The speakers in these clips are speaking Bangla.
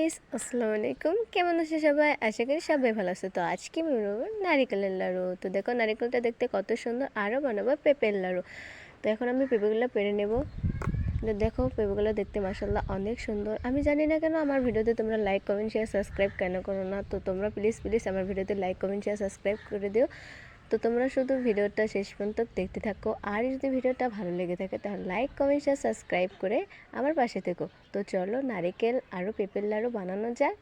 গাইস, আসসালামু আলাইকুম। কেমন আছে সবাই? আশা করি সবাই ভালো আছে। তো আজকে আমি বানাবো নারিকেলের লাড়ু। তো দেখো নারিকেলটা দেখতে কত সুন্দর। আরও বানাবো পেঁপের লাড়ু। তো এখন আমি পেঁপেগুলো পেরে নেব। দেখো পেঁপেগুলো দেখতে মাশাআল্লাহ অনেক সুন্দর। আমি জানি না কেন আমার ভিডিওতে তোমরা লাইক কমেন্ট শেয়ার সাবস্ক্রাইব কেন করো না। তো তোমরা প্লিজ আমার ভিডিওতে লাইক কমেন্ট শেয়ার সাবস্ক্রাইব করে দিও। তো তোমরা শুধু ভিডিওটা শেষ পর্যন্ত দেখতে থাকো। আর যদি ভিডিওটা ভালো লেগে থাকে তাহলে লাইক কমেন্ট শেয়ার সাবস্ক্রাইব করে আমার পাশে থেকো। তো চলো নারিকেল আরও পেঁপের লাড়ু বানানো যাক।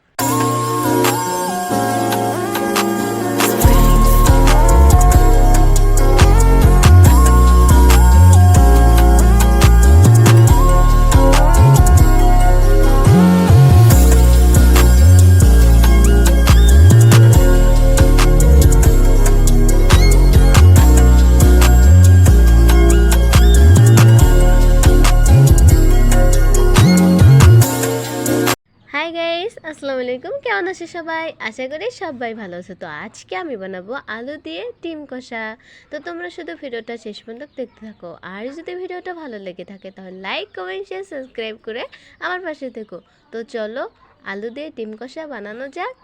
হাই গাইস, আসসালামু আলাইকুম। কেমন আছে সবাই? আশা করি সবাই ভালো আছে। তো আজকে আমি বানাবো আলু দিয়ে ডিম কষা। তো তোমরা শুধু ভিডিওটা শেষ পর্যন্ত দেখতে থাকো। আর যদি ভিডিওটা ভালো লেগে থাকে তাহলে লাইক কমেন্ট শেয়ার সাবস্ক্রাইব করে আমার পাশে থেকো। তো চলো আলু দিয়ে ডিম কষা বানানো যাক।